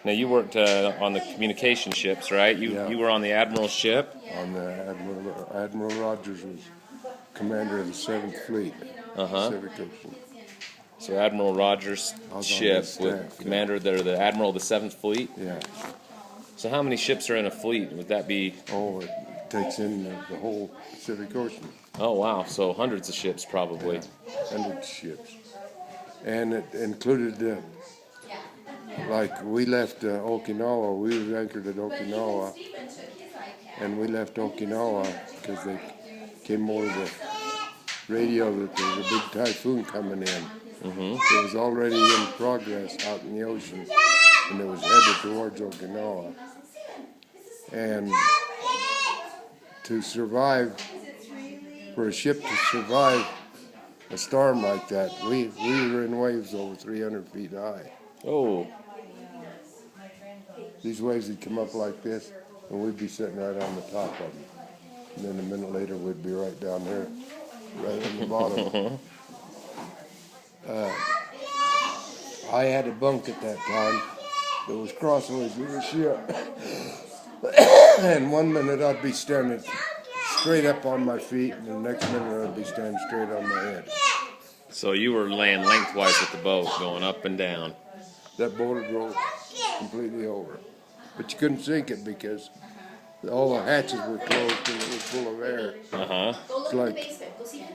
Now you worked on the communication ships, right? You were on the Admiral's ship. On the Admiral Rogers was commander of the 7th Fleet, Pacific Ocean. So Admiral Rogers' ship with commander there, the Admiral of the 7th Fleet. Yeah. So how many ships are in a fleet? Would that be? Oh, it takes in the whole Pacific Ocean. Oh wow! So hundreds of ships probably. Yeah, hundreds of ships, and it included. Like we left Okinawa, we were anchored at Okinawa, and we left Okinawa because they came over the radio that there was a big typhoon coming in. It was already in progress out in the ocean, and it was headed towards Okinawa. And to survive, for a ship to survive a storm like that, we were in waves over 300 feet high. Oh. These waves would come up like this, and we'd be sitting right on the top of them. And then a minute later, we'd be right down here, right on the bottom. I had a bunk at that time that was crossways with the ship. And one minute I'd be standing straight up on my feet, and the next minute I'd be standing straight on my head. So you were laying lengthwise with the boat, going up and down. That boat would roll completely over. But you couldn't sink it because all the hatches were closed and it was full of air.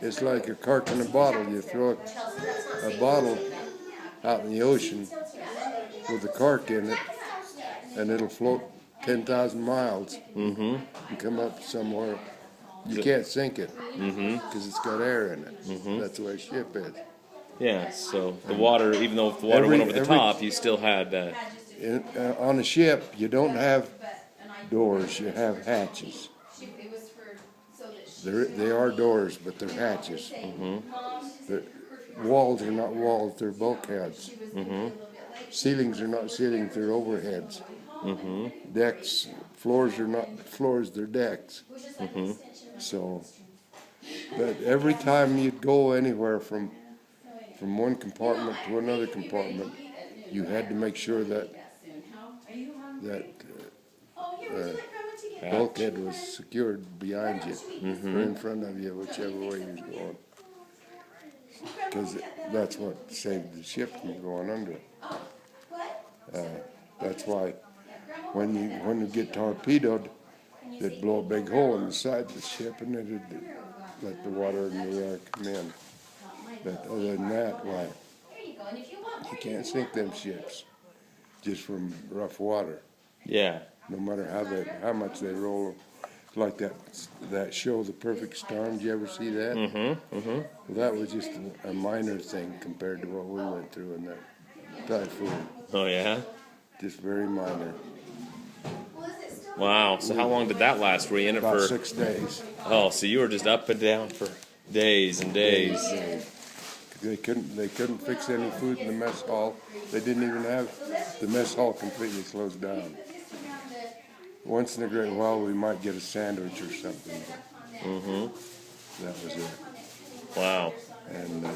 It's like a cork in a bottle. You throw a bottle out in the ocean with a cork in it, and it'll float 10,000 miles and come up somewhere. You can't sink it because it's got air in it. That's the way a ship is. Yeah, so the water, even though the water went over the top, you still had that. On a ship, you don't have doors, you have hatches. They are doors, but they're hatches. The walls are not walls, they're bulkheads. Ceilings are not ceilings, they're overheads. Decks, floors are not floors, they're decks. So, but every time you'd go anywhere from one compartment to another compartment, you had to make sure that bulkhead was secured behind you or in front of you, whichever way you was going. Because that's what saved the ship from going under. That's why when you get torpedoed, they'd blow a big hole in the side of the ship and it'd let the water and the air come in. But other than that, why, you can't sink them ships just from rough water. Yeah. No matter how much they roll, like that show, The Perfect Storm. Did you ever see that? Well, that was just a minor thing compared to what we went through in that typhoon. Oh yeah. Just very minor. Wow. So how long did that last? Were you in it for? About 6 days. Oh, so you were just up and down for days and days. They couldn't fix any food in the mess hall. They didn't even have the mess hall completely closed down. Once in a great while, we might get a sandwich or something. That was it. Wow. And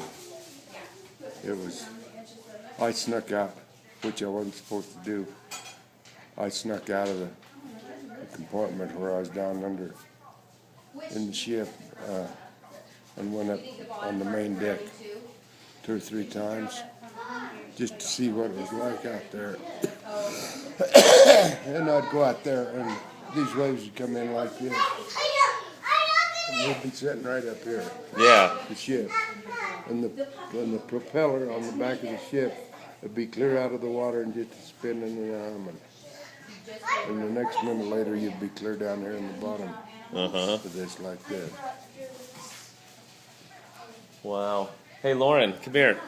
I snuck out, which I wasn't supposed to do. I snuck out of the compartment where I was down under in the ship and went up on the main deck 2 or 3 times just to see what it was like out there. And I'd go out there and these waves would come in like this. And we'd be sitting right up here. Yeah. The ship. And the propeller on the back of the ship would be clear out of the water and just spinning around. And the next minute later you'd be clear down there in the bottom of this like this. Wow. Hey Lauren, come here.